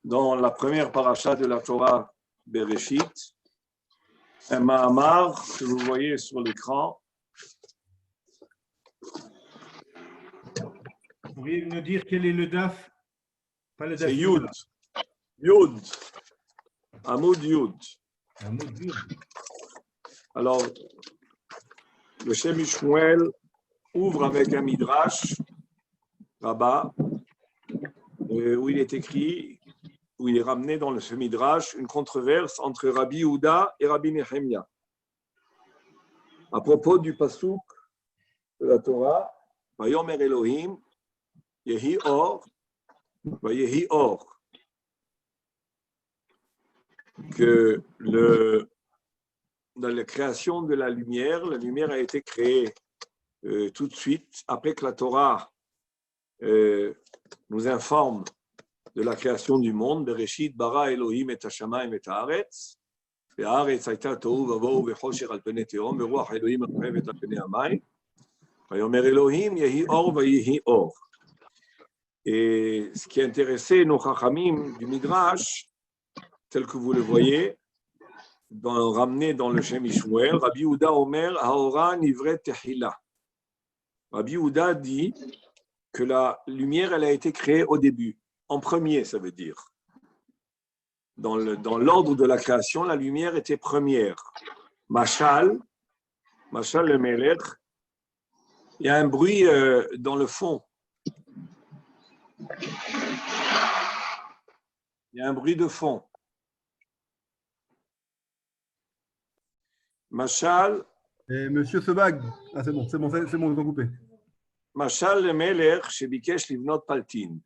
dans la première paracha de la Torah, Bereshit, un Mahamar que vous voyez sur l'écran. Vous pourriez nous dire quel est le DAF? Pas le DAF. C'est Yud. Yud. Hamoud Yud. Hamoud Yud. Alors, le Shem Shmuel ouvre avec un midrash là-bas, où il est écrit, où il est ramené dans ce midrash, une controverse entre Rabbi Yehuda et Rabbi Nehemia. À propos du pasuk de la Torah, Vayomer Elohim, Yehi Or, Vayehi Or, que dans la création de la lumière a été créée tout de suite après que la Torah nous informe de la création du monde. Bereshit bara Elohim et hashamayim et haaretz, והארץ הייתה תוהו ובוהו וחושך על פני תהום ורוח אלוהים רחבת על פני המים. ויאמר אלוהים יהי אור ויהי אור. Et ce qui intéressait nos chachamim du Midrash, tel que vous le voyez, ramené dans le Shem Shmuel, Rabbi Yehuda Omer, Haora nivret tehila. Rabbi Yehuda dit que la lumière, elle a été créée au début, en premier, ça veut dire. Dans l'ordre de la création, la lumière était première. Mashal le Melech, il y a un bruit dans le fond. Il y a un bruit de fond. Mashal. Monsieur Sebag, c'est bon, ils ont coupé. Mashal le Melech, chez Bikesh Livnot Paltin.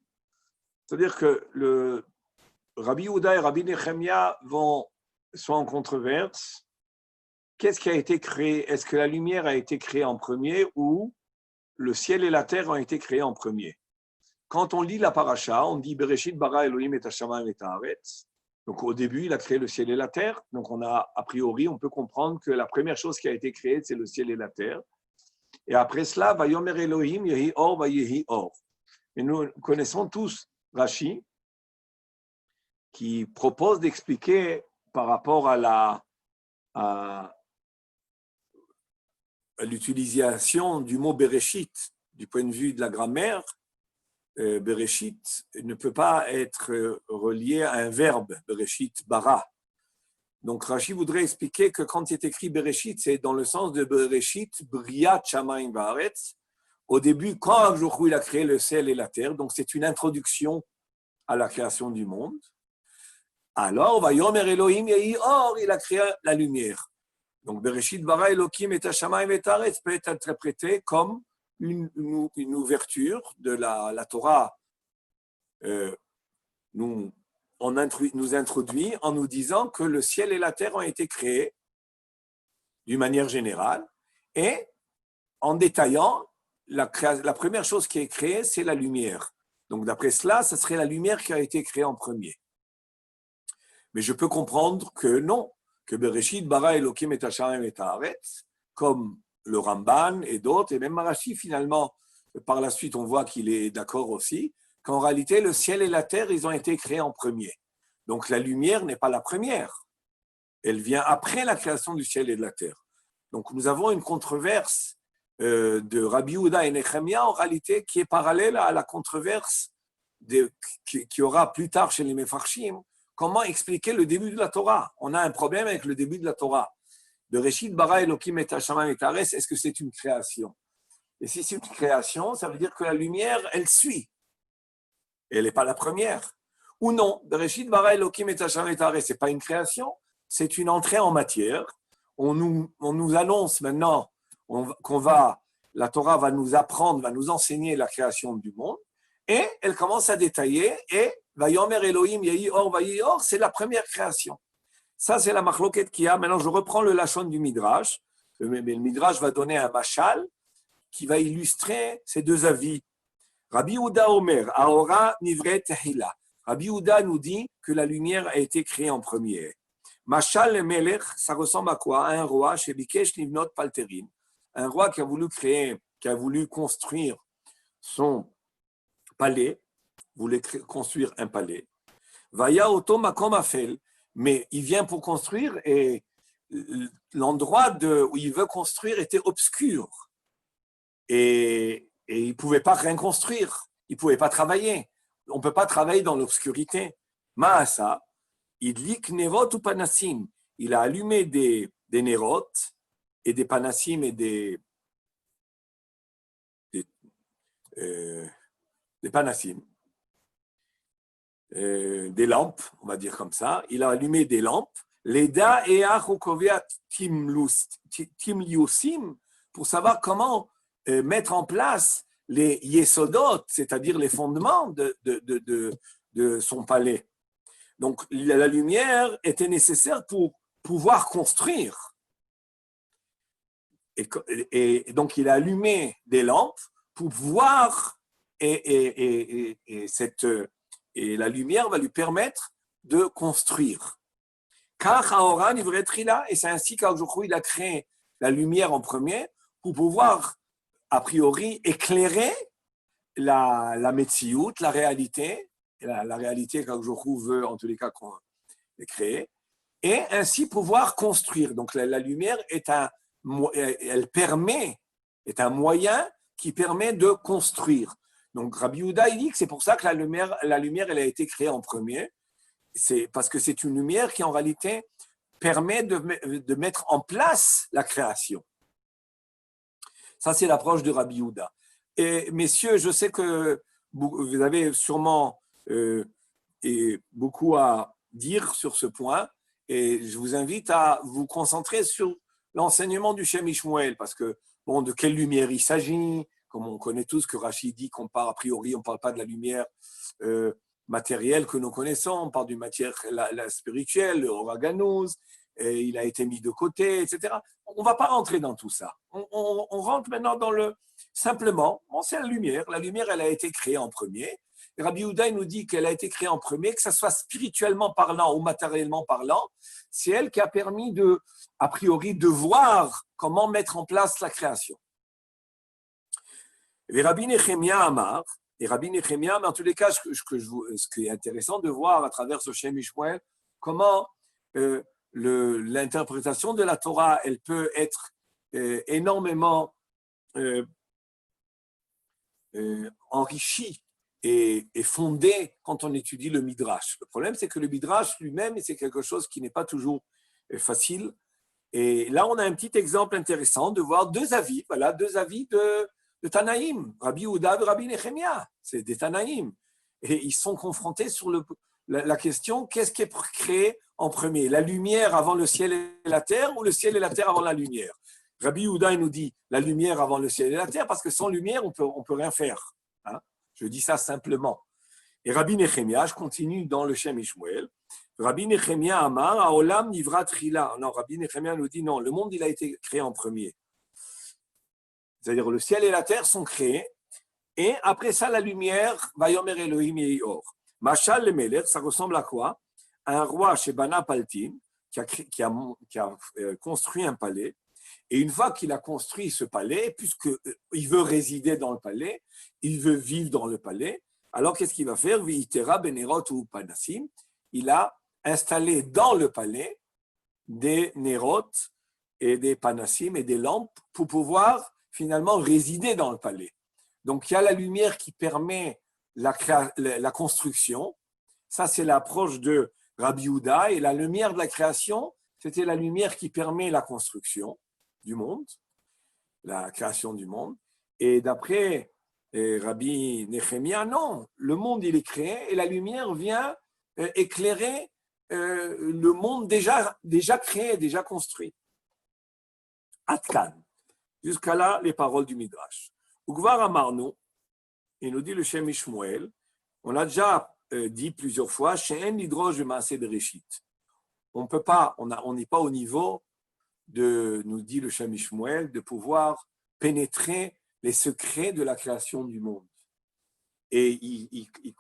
C'est-à-dire que le Rabbi Yehuda et Rabbi Nehemia sont en controverse. Qu'est-ce qui a été créé? Est-ce que la lumière a été créée en premier ou le ciel et la terre ont été créés en premier? Quand on lit la paracha, on dit Bereshit bara Elohim et hashamayim et haaretz. Donc au début, il a créé le ciel et la terre. Donc a priori, on peut comprendre que la première chose qui a été créée, c'est le ciel et la terre. Et après cela, Vayomer Elohim yehi or vayehi or. Et nous connaissons tous Rashi, qui propose d'expliquer par rapport à l'utilisation du mot Bereshit, du point de vue de la grammaire. Bereshit ne peut pas être relié à un verbe, Bereshit bara. Donc Rashi voudrait expliquer que quand il est écrit Bereshit, c'est dans le sens de Bereshit, Briat Shamayim Vaaretz. Au début, quand Avjochou il a créé le ciel et la terre, donc c'est une introduction à la création du monde. Alors, Vayomer Elohim yehi or, il a créé la lumière. Donc, Bereshit bara Elohim et hashamayim et haaretz peut être interprété comme une ouverture de la Torah. Nous introduit en nous disant que le ciel et la terre ont été créés d'une manière générale et en détaillant, la première chose qui est créée, c'est la lumière. Donc, d'après cela, ce serait la lumière qui a été créée en premier. Mais je peux comprendre que non, que Bereshit bara Elohim et hashamayim et haaretz, comme le Ramban et d'autres, et même Marashi finalement, par la suite on voit qu'il est d'accord aussi, qu'en réalité le ciel et la terre, ils ont été créés en premier. Donc la lumière n'est pas la première, elle vient après la création du ciel et de la terre. Donc nous avons une controverse de Rabbi Yehuda et Nehemia en réalité qui est parallèle à la controverse qui aura plus tard chez les Mefarshim. Comment expliquer le début de la Torah? On a un problème avec le début de la Torah. Bereshit bara Elohim et hashamayim et haaretz, est-ce que c'est une création? Et si c'est une création, ça veut dire que la lumière, elle suit. Elle n'est pas la première. Ou non, Bereshit bara Elohim et hashamayim et haaretz, ce n'est pas une création, c'est une entrée en matière. On nous annonce maintenant la Torah va nous apprendre, va nous enseigner la création du monde, et elle commence à détailler, et Vayomer Elohim yehi or vayehi or, c'est la première création. Ça, c'est la machloket qu'il y a. Maintenant, je reprends le lachon du Midrash. Le Midrash va donner un machal qui va illustrer ces deux avis. Rabbi Yehuda Omer, Haora nivret tehila. Rabbi Yehuda nous dit que la lumière a été créée en premier. Machal le Melech, ça ressemble à quoi? À un roi, chez Bikesh Livnot Palterin. Un roi qui a voulu construire son palais, voulait construire un palais. Vaya oto makom afel. Mais il vient pour construire et l'endroit où il veut construire était obscur. Et il ne pouvait pas rien construire. Il ne pouvait pas travailler. On ne peut pas travailler dans l'obscurité. Maasa, idlik nerot ou panassim. Il a allumé des nerot et des panassim et des panassim, des lampes, on va dire comme ça. Il a allumé des lampes. Leda et Achokovia Timliusim, pour savoir comment mettre en place les yesodot, c'est-à-dire les fondements de son palais. Donc, la lumière était nécessaire pour pouvoir construire. Et donc, il a allumé des lampes pour pouvoir, et la lumière va lui permettre de construire. Car Haoran, il devrait être là, et c'est ainsi qu'Aujourd'hui, il a créé la lumière en premier pour pouvoir, a priori, éclairer la Metsiout, la réalité, la réalité qu'Aujourd'hui veut, en tous les cas, qu'on crée, et ainsi pouvoir construire. Donc, la lumière est un moyen qui permet de construire. Donc, Rabbi Yehuda, il dit que c'est pour ça que la lumière, elle a été créée en premier. C'est parce que c'est une lumière qui, en réalité, permet de mettre en place la création. Ça, c'est l'approche de Rabbi Yehuda. Et messieurs, je sais que vous avez sûrement beaucoup à dire sur ce point, et je vous invite à vous concentrer sur l'enseignement du Shem Ishmuel, parce que, bon, de quelle lumière il s'agit, comme on connaît tous que Rachid dit qu'on parle, a priori, on ne parle pas de la lumière matérielle que nous connaissons, on parle d'une matière la spirituelle, le Oraganos, et il a été mis de côté, etc. On ne va pas rentrer dans tout ça. On rentre maintenant dans simplement, c'est la lumière. La lumière, elle a été créée en premier. Et Rabbi Yehuda nous dit qu'elle a été créée en premier, que ce soit spirituellement parlant ou matériellement parlant, c'est elle qui a permis a priori, de voir comment mettre en place la création. Et Rabbi Nechemia Amar, mais en tous les cas, ce qui est intéressant de voir à travers ce Shem Ishmuel, comment l'interprétation de la Torah, elle peut être énormément enrichie et fondée quand on étudie le Midrash. Le problème, c'est que le Midrash lui-même, c'est quelque chose qui n'est pas toujours facile. Et là, on a un petit exemple intéressant de voir deux avis de Tanaïm, Rabbi Yehuda et Rabbi Nechemia, c'est des Tanaïm. Et ils sont confrontés sur la question, qu'est-ce qui est créé en premier, la lumière avant le ciel et la terre ou le ciel et la terre avant la lumière? Rabbi Yehuda nous dit la lumière avant le ciel et la terre, parce que sans lumière, on peut rien faire. Hein? Je dis ça simplement. Et Rabbi Nechemia, je continue dans le Shem Ishmuel, Rabbi Nechemia Amar, Haolam Nivra Trila. Non, Rabbi Nechemia nous dit non, le monde, il a été créé en premier. C'est-à-dire le ciel et la terre sont créés, et après ça, la lumière, Vayomer Elohim Yeor. Machal le Meler, ça ressemble à quoi? Un roi chez Bana Paltin, qui a construit un palais, et une fois qu'il a construit ce palais, puisqu'il veut résider dans le palais, il veut vivre dans le palais, alors qu'est-ce qu'il va faire? V'itera benerot ou panassim, il a installé dans le palais des nerot et des panassim et des lampes pour pouvoir finalement résider dans le palais. Donc, il y a la lumière qui permet la construction. Ça, c'est l'approche de Rabbi Yehuda. Et la lumière de la création, c'était la lumière qui permet la construction du monde, la création du monde. Et d'après Rabbi Nechemia, non, le monde, il est créé et la lumière vient éclairer le monde déjà créé, déjà construit. Atkan. Jusqu'à là, les paroles du Midrash. Ugvar Amarno, il nous dit le Shem Ishmuel, on a déjà dit plusieurs fois, She'en Nidrosh V'Maaseh Bereshit. On peut pas, on n'est pas au niveau nous dit le Shem Ishmuel, de pouvoir pénétrer les secrets de la création du monde. Et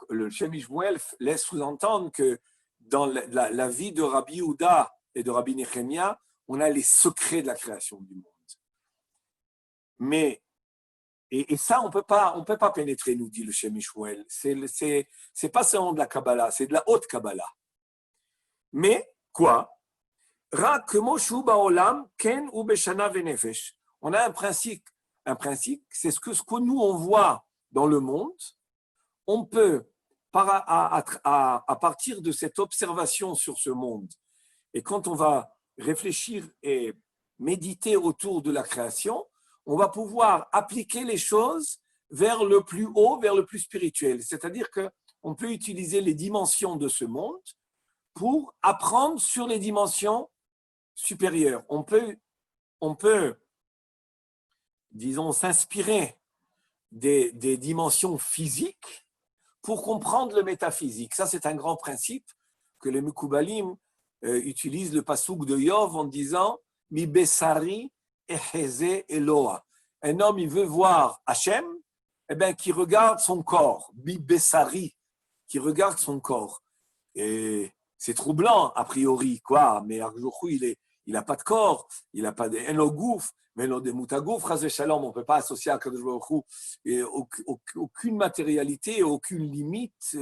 le Shem Ishmuel laisse sous-entendre que dans la vie de Rabbi Yehuda et de Rabbi Nechemia, on a les secrets de la création du monde. Mais Et ça, on peut pas pénétrer, nous dit le Shem Shmuel. C'est pas seulement de la Kabbalah, c'est de la haute Kabbalah. Mais, quoi? Rak moshu baolam ken u beshana venefesh. On a un principe, c'est ce que nous on voit dans le monde, on peut, à partir de cette observation sur ce monde, et quand on va réfléchir et méditer autour de la création, on va pouvoir appliquer les choses vers le plus haut, vers le plus spirituel. C'est-à-dire qu'on peut utiliser les dimensions de ce monde pour apprendre sur les dimensions supérieures. On peut, disons, s'inspirer des dimensions physiques pour comprendre le métaphysique. Ça, c'est un grand principe que les Mekoubalim utilisent le pasouk de Yov en disant « Mi besari eheze Eloa ». Un homme, il veut voir Hachem, eh bien, qui regarde son corps. « Mi besari », qui regarde son corps. Et c'est troublant, a priori, quoi, mais Arjochou, il n'a pas de corps, il n'a pas d'enogouf, mais non de moutagouf, Chazé Shalom, on ne peut pas associer à Kadosh Baruch Hu aucune matérialité, aucune limite,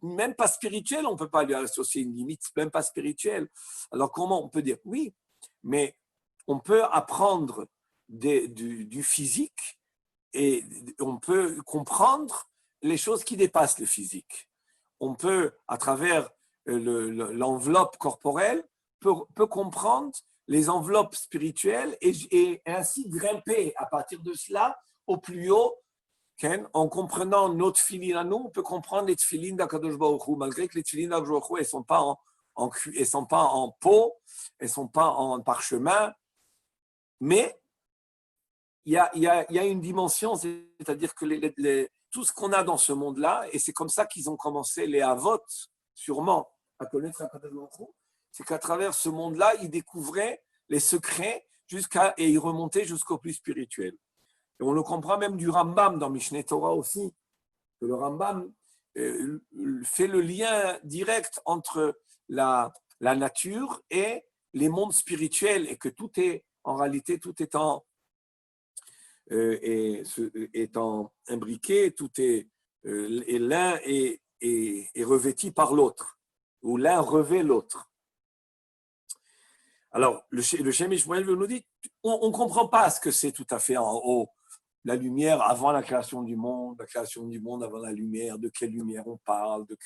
même pas spirituelle, on ne peut pas lui associer une limite, même pas spirituelle. Alors comment on peut dire? Oui, mais on peut apprendre du physique et on peut comprendre les choses qui dépassent le physique. On peut, à travers l'enveloppe corporelle, peut comprendre les enveloppes spirituelles et ainsi grimper à partir de cela au plus haut. En comprenant notre tefilin à nous, on peut comprendre les tefilin d'Akadosh Baruch Hu, malgré que les tefilin d'Akadosh Baruch Hu, elles ne sont pas en peau, elles ne sont pas en parchemin, mais il y a une dimension, c'est-à-dire que tout ce qu'on a dans ce monde-là, et c'est comme ça qu'ils ont commencé les Avot, sûrement, à connaître Akadosh Baruch Hu, c'est qu'à travers ce monde-là, ils découvraient les secrets et ils remontaient jusqu'au plus spirituel. Et on le comprend même du Rambam dans Mishneh Torah aussi, que le Rambam fait le lien direct entre la nature et les mondes spirituels et que tout est, en réalité, tout étant imbriqué, tout est, et l'un est revêtu par l'autre, ou l'un revêt l'autre. Alors, le Shem Shmuel nous dit, on ne comprend pas ce que c'est tout à fait en haut. La lumière avant la création du monde avant la lumière, de quelle lumière on parle, de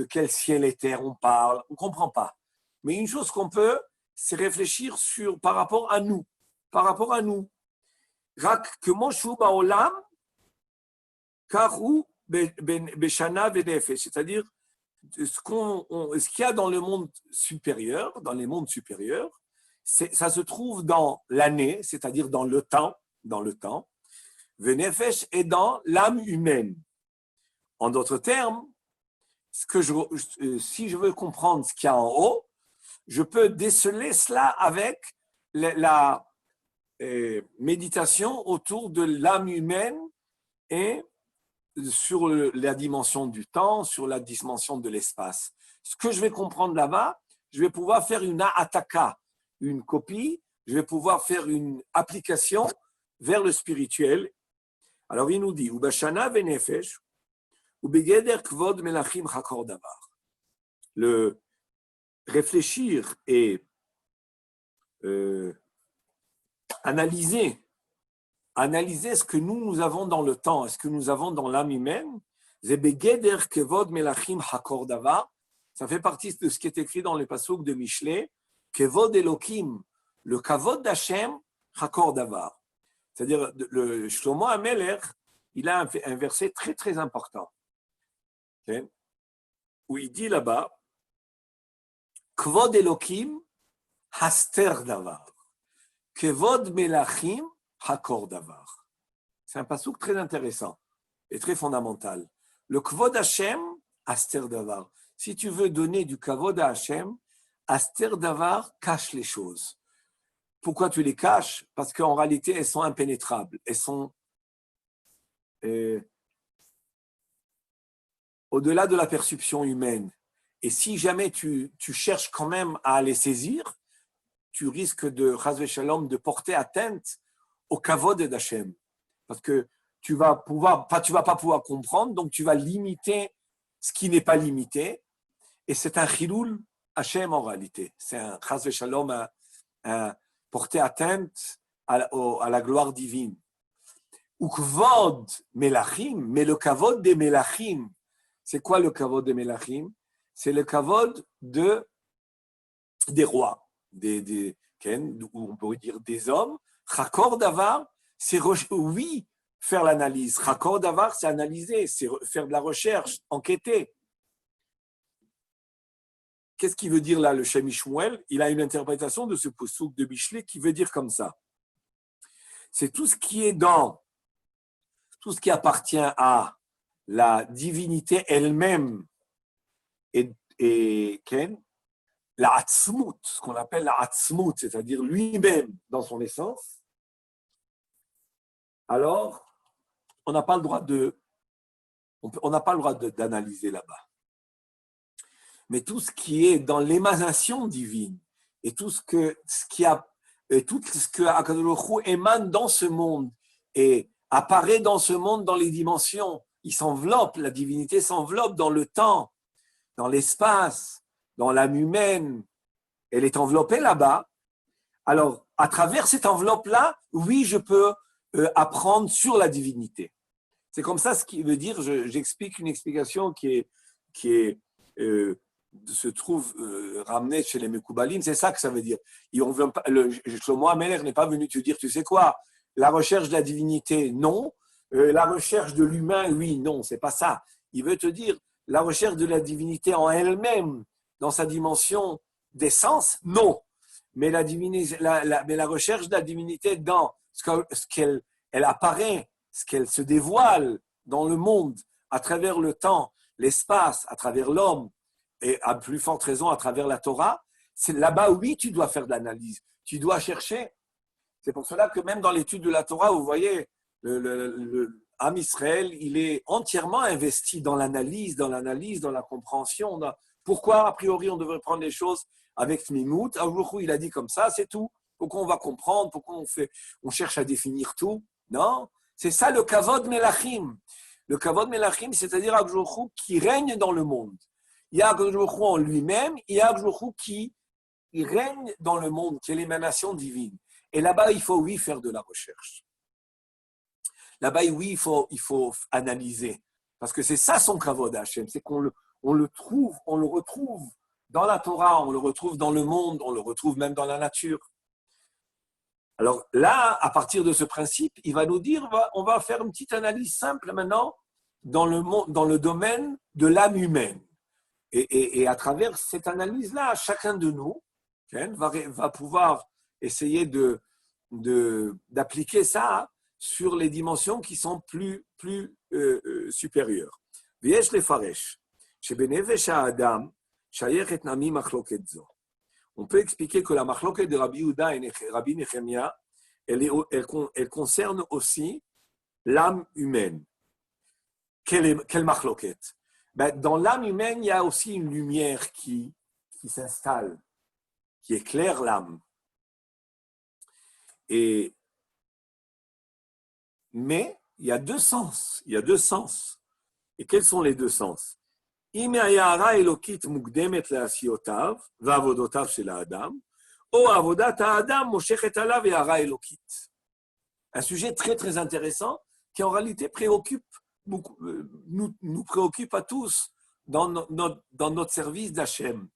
quel ciel et terre on parle, on ne comprend pas. Mais une chose qu'on peut, c'est réfléchir par rapport à nous. Rak kemoshu baolam karu beshana venefesh, c'est-à-dire ce qu'il y a dans le monde supérieur, dans les mondes supérieurs, ça se trouve dans l'année, c'est-à-dire dans le temps, Venefesh est dans l'âme humaine. En d'autres termes, si je veux comprendre ce qu'il y a en haut, je peux déceler cela avec la méditation autour de l'âme humaine et sur la dimension du temps, sur la dimension de l'espace. Ce que je vais comprendre là-bas, je vais pouvoir faire une ataka, une copie, je vais pouvoir faire une application vers le spirituel. Alors il nous dit, Ubashana venefesh, ubegeder kvod melachim hakor davar. Le réfléchir et analyser ce que nous avons dans le temps, ce que nous avons dans l'âme humaine, zebegeder kvod melachim hakor davar. Ça fait partie de ce qui est écrit dans les pasouks de Mishlé, kvod Elokim, le kavod d'Hachem hakor davar. C'est-à-dire, le Shlomo HaMelech, il a un verset très, très important, okay, où il dit là-bas, Kvod Elokim haster davar, Kvod melachim hakor davar. C'est un passouk très intéressant et très fondamental. Le Kvod Hashem, haster davar. Si tu veux donner du Kvod à Hashem, haster davar cache les choses. Pourquoi tu les caches? Parce qu'en réalité, elles sont impénétrables. Elles sont au-delà de la perception humaine. Et si jamais tu cherches quand même à les saisir, tu risques de, chas v'shalom, de porter atteinte au kavod d'Hachem. Parce que tu vas pas pouvoir comprendre, donc tu vas limiter ce qui n'est pas limité. Et c'est un chiloul Hachem en réalité. C'est un chas v'shalom, un porter atteinte à la gloire divine. Ou kvod melachim, mais le kavod des melachim. C'est quoi le kavod des melachim? C'est le kavod des rois, ou on pourrait dire des hommes. Chakor davar, c'est oui, faire l'analyse. Chakor davar, c'est analyser, c'est faire de la recherche, enquêter. Qu'est-ce qu'il veut dire là, le Shem Shmuel? Il a une interprétation de ce poussouk de Bichelet qui veut dire comme ça. C'est tout ce qui appartient à la divinité elle-même et la Atzmut, ce qu'on appelle la Atzmut, c'est-à-dire lui-même dans son essence. Alors, on n'a pas le droit d'analyser là-bas. Mais tout ce qui est dans l'émanation divine et tout ce que Akadosh Baruch Hu émane dans ce monde et apparaît dans ce monde dans les dimensions, la divinité s'enveloppe dans le temps, dans l'espace, dans l'âme humaine, elle est enveloppée là-bas. Alors, à travers cette enveloppe-là, oui, je peux apprendre sur la divinité. C'est comme ça ce qui veut dire, j'explique une explication qui se trouve ramenée chez les Mekoubalim, c'est ça que ça veut dire. Shlomo HaMelech n'est pas venu te dire, tu sais quoi, la recherche de la divinité, non. La recherche de l'humain, oui, non, c'est pas ça. Il veut te dire, la recherche de la divinité en elle-même, dans sa dimension d'essence, non. Mais la recherche de la divinité dans ce qu'elle apparaît, ce qu'elle se dévoile dans le monde, à travers le temps, l'espace, à travers l'homme, et à plus forte raison à travers la Torah, c'est là-bas, oui, tu dois faire de l'analyse. Tu dois chercher. C'est pour cela que même dans l'étude de la Torah, vous voyez, le Am Israël, il est entièrement investi dans l'analyse, dans la compréhension. Pourquoi, a priori, on devrait prendre les choses avec Mimout? Il a dit comme ça, c'est tout. Pourquoi on va comprendre? Pourquoi on cherche à définir tout? Non, c'est ça le Kavod Melachim. Le Kavod Melachim, c'est-à-dire Akadosh qui règne dans le monde. Il y a Akadosh en lui-même, il y a Akadosh qui règne dans le monde, qui est l'émanation divine. Et là-bas, il faut, oui, faire de la recherche. Là-bas, oui, il faut analyser. Parce que c'est ça son Kavod Hashem, c'est qu'on le retrouve dans la Torah, on le retrouve dans le monde, on le retrouve même dans la nature. Alors là, à partir de ce principe, il va nous dire, on va faire une petite analyse simple maintenant dans le domaine de l'âme humaine. Et à travers cette analyse-là, chacun de nous va pouvoir essayer d'appliquer ça sur les dimensions qui sont plus supérieures. V'yesh lefaresh, shebenefesh ha'adam shayechet nami machloket zo. On peut expliquer que la machloket de Rabbi Yehuda et Rabbi Nechemia, elle concerne aussi l'âme humaine. Quelle machloket? Dans l'âme humaine, il y a aussi une lumière qui s'installe, qui éclaire l'âme. Mais il y a deux sens. Et quels sont les deux sens? Un sujet très très intéressant qui en réalité nous préoccupe à tous dans notre service d'Hachem.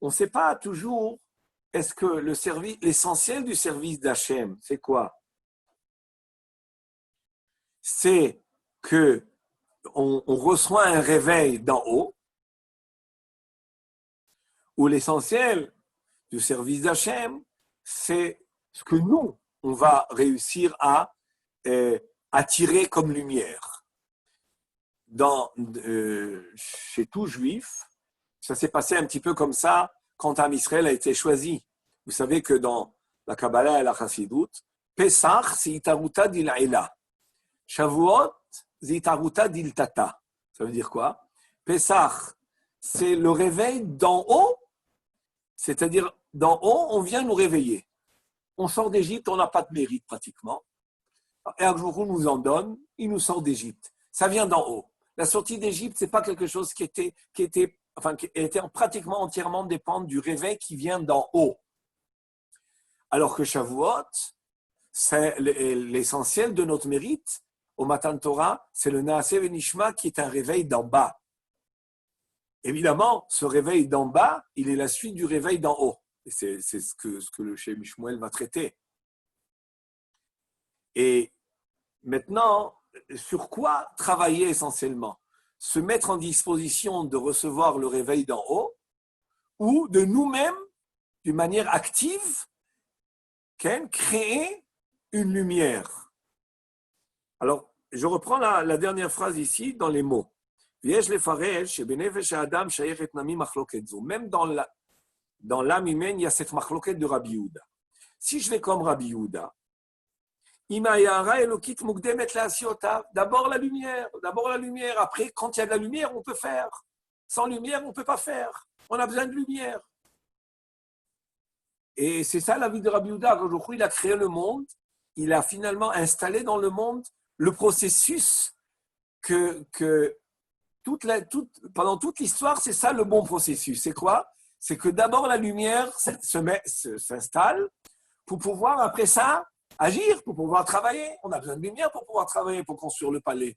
On ne sait pas toujours, est-ce que l'essentiel du service d'Hachem, c'est quoi? C'est que on reçoit un réveil d'en haut, ou l'essentiel du service d'Hachem, c'est ce que nous, on va réussir à attirer comme lumière. Chez tout juif, ça s'est passé un petit peu comme ça quand Am Israël a été choisi. Vous savez que dans la Kabbalah et la Chassidut, Pesach, c'est Itaruta d'Il'ila. Shavuot, c'est Itaruta d'Iltata. Ça veut dire quoi? Pesach, c'est le réveil d'en haut, c'est-à-dire d'en haut, on vient nous réveiller. on sort d'Égypte, on n'a pas de mérite pratiquement. Et Akjoukou nous en donne, il nous sort d'Égypte. Ça vient d'en haut. La sortie d'Égypte, ce n'est pas quelque chose qui était pratiquement entièrement dépendant du réveil qui vient d'en haut. Alors que Shavuot, c'est l'essentiel de notre mérite. Au Matan Torah, c'est le Naaseh Venishma qui est un réveil d'en bas. Évidemment, ce réveil d'en bas, il est la suite du réveil d'en haut. Et c'est ce que le Shem Shmuel va traiter. Et maintenant, sur quoi travailler essentiellement? Se mettre en disposition de recevoir le réveil d'en haut ou de nous-mêmes, d'une manière active, créer une lumière. Alors, je reprends la dernière phrase ici dans les mots. Même dans l'âme humaine, il y a cette machloket de Rabbi Yehuda. Si je vais comme Rabbi Yehuda, d'abord la lumière. Après, quand il y a de la lumière, on peut faire. Sans lumière, on ne peut pas faire. On a besoin de lumière. Et c'est ça la vie de Rabbi Yehuda. Quand il a créé le monde, il a finalement installé dans le monde le processus que pendant toute l'histoire, c'est ça le bon processus. C'est quoi? C'est que d'abord la lumière s'installe pour pouvoir, après ça, agir, pour pouvoir travailler. On a besoin de lumière pour pouvoir travailler, pour construire le palais.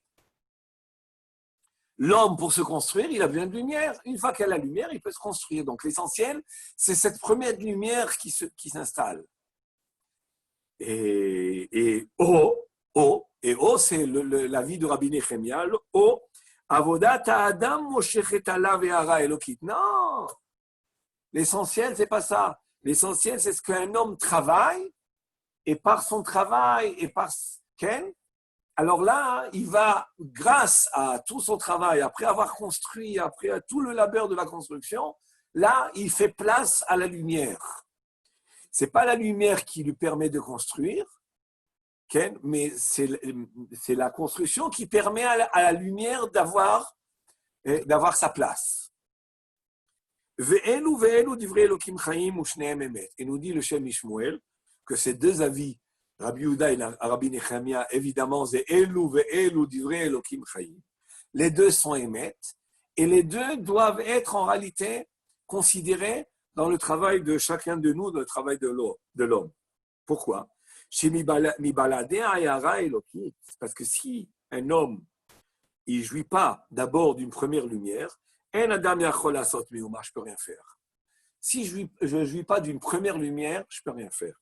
L'homme, pour se construire, il a besoin de lumière. Une fois qu'il a la lumière, il peut se construire. Donc l'essentiel, c'est cette première lumière qui s'installe. Et c'est la vie de Rabbi Nechemia. Avodat Adam moshechet alav hara elokit. Non, l'essentiel, c'est pas ça. L'essentiel, c'est ce qu'un homme travaille, et par son travail, alors là, il va, grâce à tout son travail, après avoir construit, après tout le labeur de la construction, là, il fait place à la lumière. C'est pas la lumière qui lui permet de construire, mais c'est la construction qui permet à la lumière d'avoir sa place. Et nous dit le Shem Shmuel que ces deux avis, Rabbi Yehuda et Rabbi Nechemia, évidemment, c'est Elu ve'elu divrei Elokim Chaim. Les deux sont émet, et les deux doivent être en réalité considérés dans le travail de chacun de nous, dans le travail de l'homme. Pourquoi? Parce que si un homme il ne jouit pas d'abord d'une première lumière, je peux rien faire. Si je ne jouis pas d'une première lumière, je ne peux rien faire.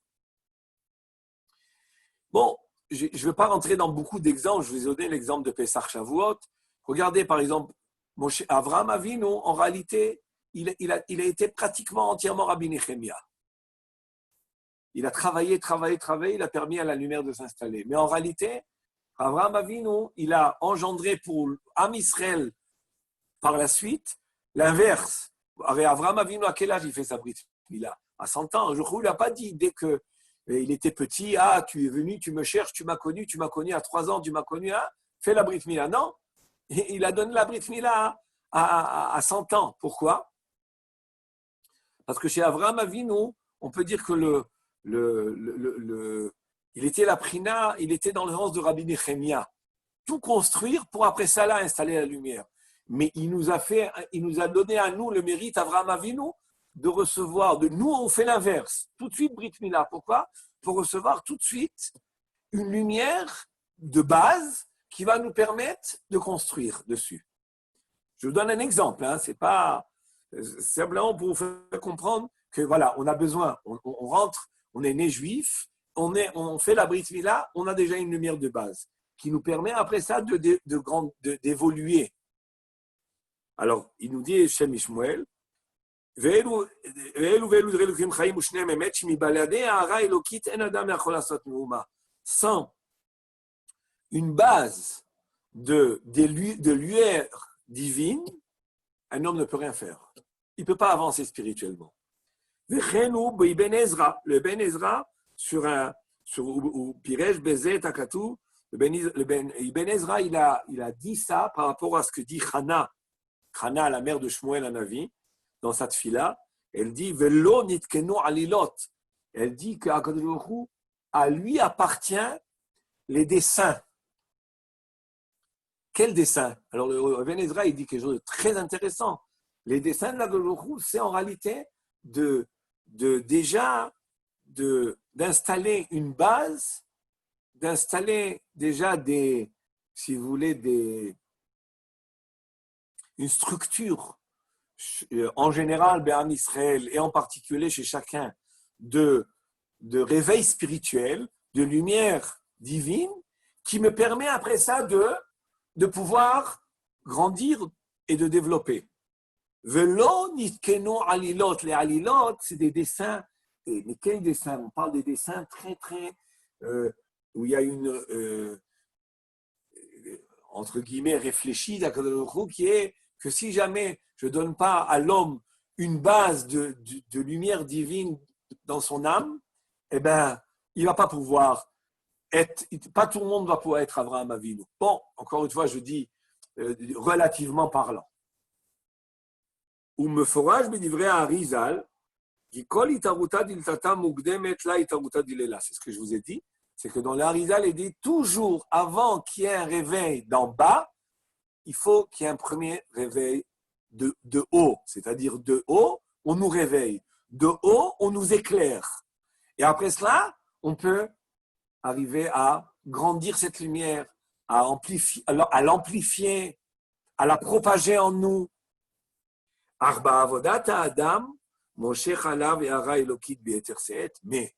Bon, je ne veux pas rentrer dans beaucoup d'exemples. Je vais vous donner l'exemple de Pesach Shavuot. Regardez par exemple, Avraham Avinu, en réalité, il a été pratiquement entièrement Rabbi Nechemia. Il a travaillé, il a permis à la lumière de s'installer. Mais en réalité, Avraham Avinu, il a engendré pour Am Israël par la suite l'inverse. Avraham Avinu, à quel âge il fait sa Brit Mila? À 100 ans. Je crois qu'il n'a pas dit dès qu'il était petit, tu es venu, tu me cherches, tu m'as connu à 3 ans, tu m'as connu, fais la Brit Mila. Non, il a donné la Brit Mila à 100 ans. Pourquoi? Parce que chez Avraham Avinu, on peut dire que il était la prina, il était dans le sens de Rabbi Nechemia. Tout construire pour après ça là installer la lumière. Mais il nous a donné à nous le mérite, Avraham Avinu, de recevoir, nous on fait l'inverse. Tout de suite Brit Mila. Pourquoi? Pour recevoir tout de suite une lumière de base qui va nous permettre de construire dessus. Je vous donne un exemple, c'est pas simplement pour vous faire comprendre que voilà, on a besoin, on rentre, on est né juif, on fait la Brit Mila, on a déjà une lumière de base qui nous permet après ça d'évoluer. Alors, il nous dit Shem Shmuel, sans une base de lueur divine, un homme ne peut rien faire. Il ne peut pas avancer spirituellement. Le Ben Ezra, sur Piresh Bezet Akatou, le Ben Ezra, il a dit ça par rapport à ce que dit Chana, la mère de Shmuel Hanavi, dans sa tfila. Elle dit Velo nitkenu alilot. Elle dit qu'Akadosh Baruch Hu, à lui appartient les desseins. Quel dessein? Alors, le Rebbe Ezra, il dit quelque chose de très intéressant. Les desseins de l'Akadosh Baruch Hu, c'est en réalité d'installer une base, d'installer déjà si vous voulez, une structure en général, en Israël et en particulier chez chacun, de réveil spirituel, de lumière divine, qui me permet après ça de pouvoir grandir et de développer. Velo nitkenu alilot. Les alilot, c'est des dessins. Mais quels dessins? On parle des dessins très, très. Où il y a une. Entre guillemets, réfléchie, qui est que si jamais je ne donne pas à l'homme une base de lumière divine dans son âme, eh bien, il ne va pas pouvoir être. Pas tout le monde va pouvoir être Avraham Avinu. Bon, encore une fois, je dis relativement parlant. Ou me forage me livrer à Arizal, c'est ce que je vous ai dit, c'est que dans l'Arizal, il dit toujours avant qu'il y ait un réveil d'en bas, il faut qu'il y ait un premier réveil de haut, c'est-à-dire de haut, on nous réveille, de haut, on nous éclaire. Et après cela, on peut arriver à grandir cette lumière, à l'amplifier, à la propager en nous. Mais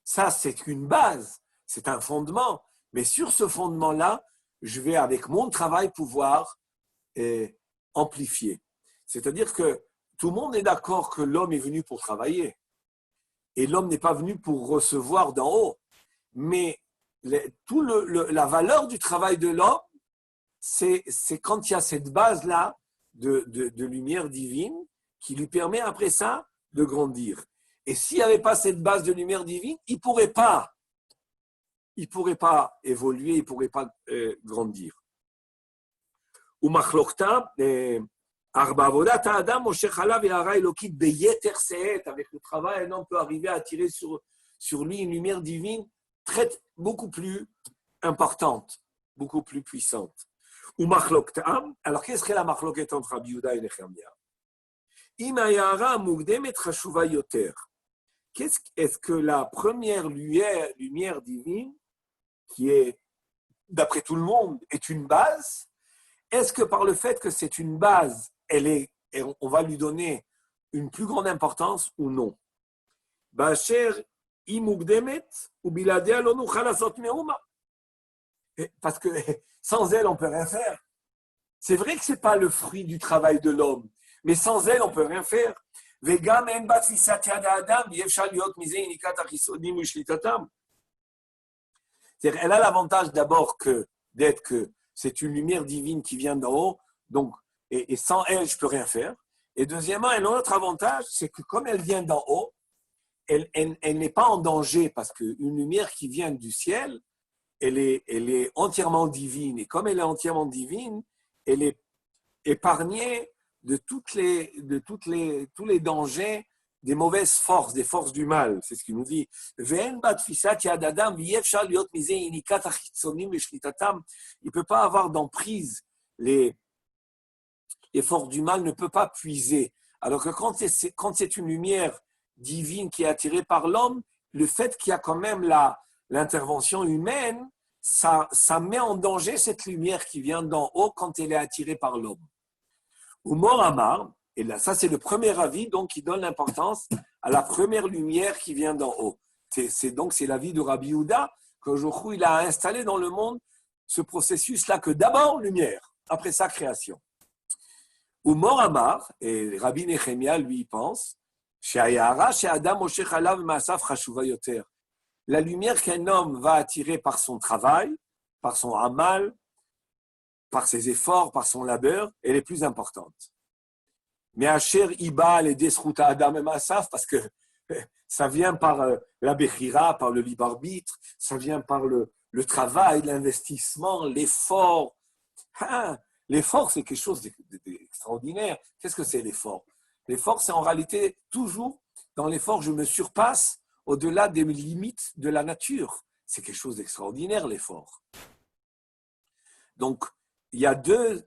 ça, c'est une base, c'est un fondement. Mais sur ce fondement-là, je vais, avec mon travail, pouvoir amplifier. C'est-à-dire que tout le monde est d'accord que l'homme est venu pour travailler. Et l'homme n'est pas venu pour recevoir d'en haut. Mais la valeur du travail de l'homme, c'est quand il y a cette base-là de lumière divine qui lui permet après ça de grandir. Et s'il n'y avait pas cette base de lumière divine, il ne pourrait pas évoluer, il ne pourrait pas grandir. Avec le travail, un homme peut arriver à attirer sur lui une lumière divine beaucoup plus importante, beaucoup plus puissante. Alors, qu'est-ce que la machloket entre Rabbi Yehuda et Nechemia? Est-ce que la première lumière divine, qui est, d'après tout le monde, est une base? Est-ce que par le fait que c'est une base, on va lui donner une plus grande importance ou non? Parce que sans elle, on ne peut rien faire. C'est vrai que ce n'est pas le fruit du travail de l'homme, mais sans elle, on ne peut rien faire. C'est-à-dire, elle a l'avantage d'abord d'être que c'est une lumière divine qui vient d'en haut, donc, et sans elle, je ne peux rien faire. Et deuxièmement, elle a un autre avantage, c'est que comme elle vient d'en haut, elle n'est pas en danger, parce qu'une lumière qui vient du ciel, elle est entièrement divine. Et comme elle est entièrement divine, elle est épargnée de tous les dangers des mauvaises forces, des forces du mal. C'est ce qu'il nous dit. Il ne peut pas avoir d'emprise. Les forces du mal ne peuvent pas puiser. Alors que quand c'est une lumière divine qui est attirée par l'homme, le fait qu'il y a quand même l'intervention humaine, ça met en danger cette lumière qui vient d'en haut quand elle est attirée par l'homme. Ou Moramar, et là, ça c'est le premier avis, donc qui donne l'importance à la première lumière qui vient d'en haut. C'est l'avis de Rabbi Yehuda, qu'aujourd'hui il a installé dans le monde ce processus-là, que d'abord lumière, après sa création. Ou Moramar, et Rabbi Nechemia lui pense, la lumière qu'un homme va attirer par son travail, par son amal, par ses efforts, par son labeur, elle est plus importante. Mais Asher Iba, les Desruta Adam et Masaf, parce que ça vient par la Bechira, par le libre arbitre, ça vient par le travail, l'investissement, l'effort. L'effort, c'est quelque chose d'extraordinaire. Qu'est-ce que c'est l'effort? L'effort, c'est en réalité toujours, dans l'effort, je me surpasse au-delà des limites de la nature. C'est quelque chose d'extraordinaire, l'effort. Donc, il y a deux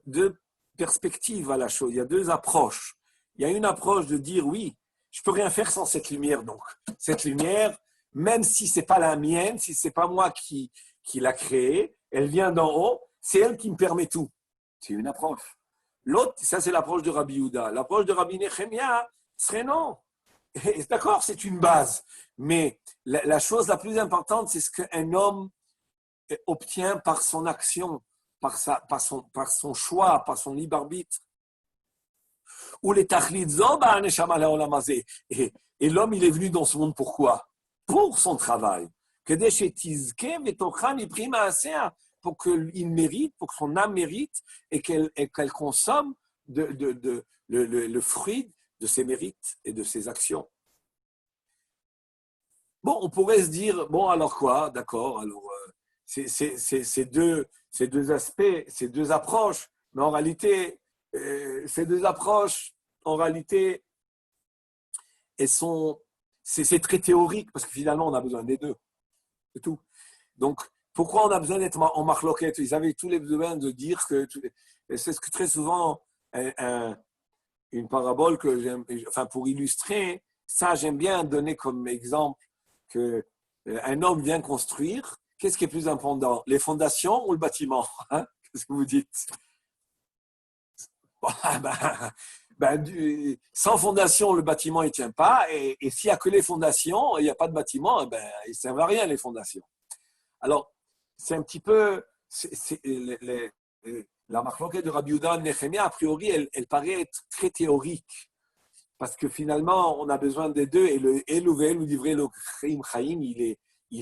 perspectives à la chose, il y a deux approches. Il y a une approche de dire, oui, je peux rien faire sans cette lumière. Donc, cette lumière, même si ce n'est pas la mienne, si ce n'est pas moi qui l'a créée, elle vient d'en haut, c'est elle qui me permet tout. C'est une approche. L'autre, ça c'est l'approche de Rabbi Yehuda. L'approche de Rabbi Nechemia serait non. Et d'accord, c'est une base. Mais la chose la plus importante, c'est ce qu'un homme obtient par son action, par son choix, par son libre arbitre. Ou les tachlitzot, et l'homme, il est venu dans ce monde pourquoi? Pour son travail. Pour qu'il mérite, pour que son âme mérite et qu'elle consomme le fruit de ses mérites et de ses actions. Bon, on pourrait se dire, bon, alors quoi? D'accord, alors ces deux aspects, ces deux approches, mais en réalité, ces deux approches, en réalité, c'est très théorique parce que finalement, on a besoin des deux. C'est tout. Donc, pourquoi on a besoin d'être en marloquette? Ils avaient tous les besoins de dire que. C'est ce que très souvent, une parabole que j'aime, enfin, pour illustrer, ça, j'aime bien donner comme exemple qu'un homme vient construire. Qu'est-ce qui est plus important? Les fondations ou le bâtiment? Hein? Qu'est-ce que vous dites? Sans fondation, le bâtiment ne tient pas. Et s'il n'y a que les fondations, il n'y a pas de bâtiment, il ne servent à rien, les fondations. Alors, c'est un petit peu. La marloquette de Rabbi Yehuda Nechemia, a priori, elle paraît être très théorique. Parce que finalement, on a besoin des deux. Et le Elouvel ou livré le Chaim Chaim, il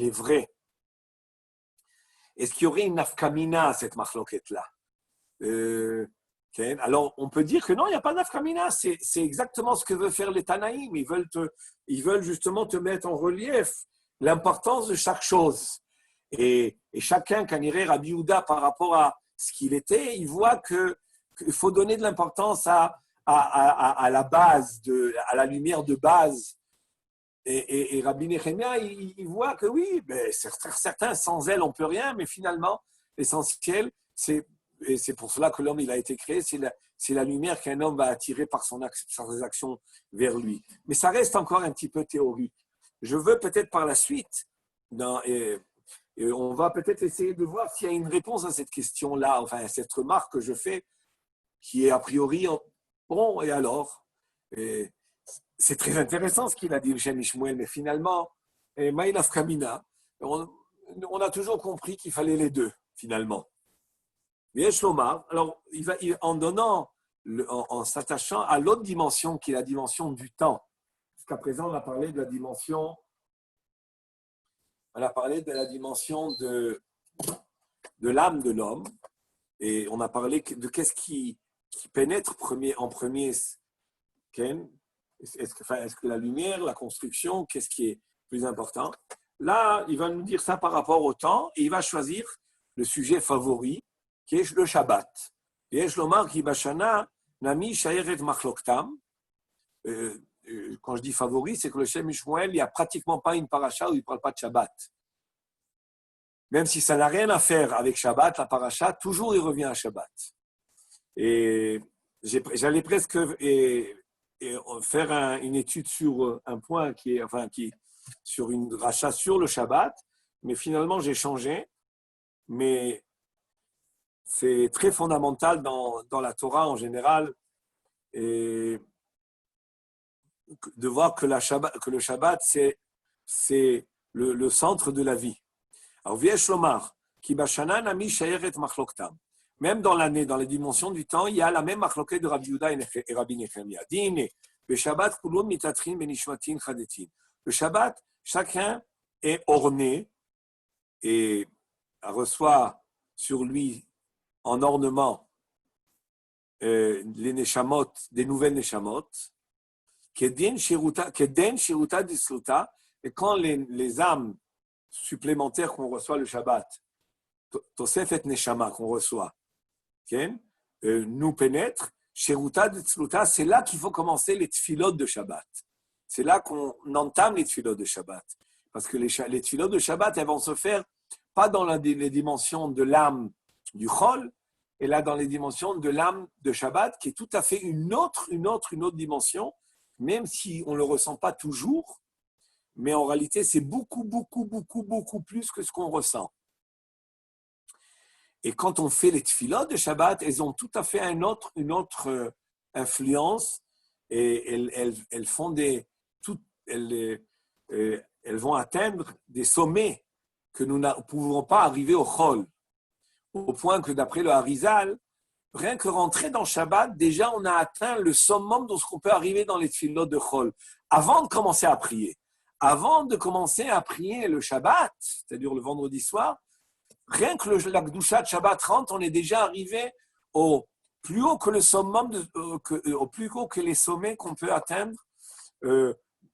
est vrai. Est-ce qu'il y aurait une nafkamina à cette marloquette-là? Alors, on peut dire que non, il n'y a pas d'afkamina. C'est exactement ce que veulent faire les Tanaïm. Ils veulent justement te mettre en relief l'importance de chaque chose. Et chacun, quand il irait Rabbi Yehuda par rapport à ce qu'il était, il voit qu'il faut donner de l'importance à la base, à la lumière de base. Et Rabbi Nechemia, il voit que oui, certains, sans elle, on ne peut rien, mais finalement, l'essentiel, et c'est pour cela que l'homme il a été créé, c'est la lumière qu'un homme va attirer par ses actions vers lui. Mais ça reste encore un petit peu théorique. Je veux peut-être par la suite, et on va peut-être essayer de voir s'il y a une réponse à cette question-là, enfin à cette remarque que je fais, qui est a priori, bon, et alors c'est très intéressant ce qu'il a dit, le Shem Ishmuel, mais finalement, Maïlaf Kamina, on a toujours compris qu'il fallait les deux, finalement. Alors, en s'attachant à l'autre dimension qui est la dimension du temps. Jusqu'à présent, on a parlé de la dimension, de l'âme de l'homme, et on a parlé de qu'est-ce qui pénètre en premier. Est-ce que la lumière, la construction, qu'est-ce qui est plus important? Là, il va nous dire ça par rapport au temps, et il va choisir le sujet favori, qui est le Shabbat. Et Shlomar qui bashana nami shayeret machloktam. Quand je dis favori, c'est que le Shem Shmuel, il n'y a pratiquement pas une paracha où il ne parle pas de Shabbat. Même si ça n'a rien à faire avec Shabbat, la paracha, toujours il revient à Shabbat. Et j'allais presque faire une étude sur un point sur une racha sur le Shabbat, mais finalement j'ai changé. Mais c'est très fondamental dans la Torah en général et de voir que le Shabbat, c'est le centre de la vie. Alors, Viesh Lomar, qui bashana nami shayeret machloktam. Même dans l'année, dans les dimensions du temps, il y a la même machloket de Rabbi Yehuda et Rabbi Nechemia. Dine, le Shabbat, kulum mitatrin benishmatin chadetin. Le Shabbat, chacun est orné et reçoit sur lui en ornement les neshamot, des nouvelles neshamot, keden shiruta disluta, et quand les âmes supplémentaires qu'on reçoit le Shabbat, tosefet neshama qu'on reçoit, nous pénètrent, shiruta disluta, c'est là qu'il faut commencer les tfilot de Shabbat. C'est là qu'on entame les tfilot de Shabbat. Parce que les tefilot de Shabbat, elles vont se faire pas dans les dimensions de l'âme du Chol, et là dans les dimensions de l'âme de Shabbat, qui est tout à fait une autre dimension, même si on ne le ressent pas toujours, mais en réalité, c'est beaucoup plus que ce qu'on ressent. Et quand on fait les tefilot de Shabbat, elles ont tout à fait une autre influence, et elles font elles vont atteindre des sommets que nous ne pouvons pas arriver au Chol. Au point que d'après le Harizal, rien que rentrer dans Shabbat, déjà on a atteint le summum de ce qu'on peut arriver dans les tefilot de Chol, avant de commencer à prier. Avant de commencer à prier le Shabbat, c'est-à-dire le vendredi soir, rien que la Gdusha de Shabbat rentre, on est déjà arrivé au plus haut que le summum, au plus haut que les sommets qu'on peut atteindre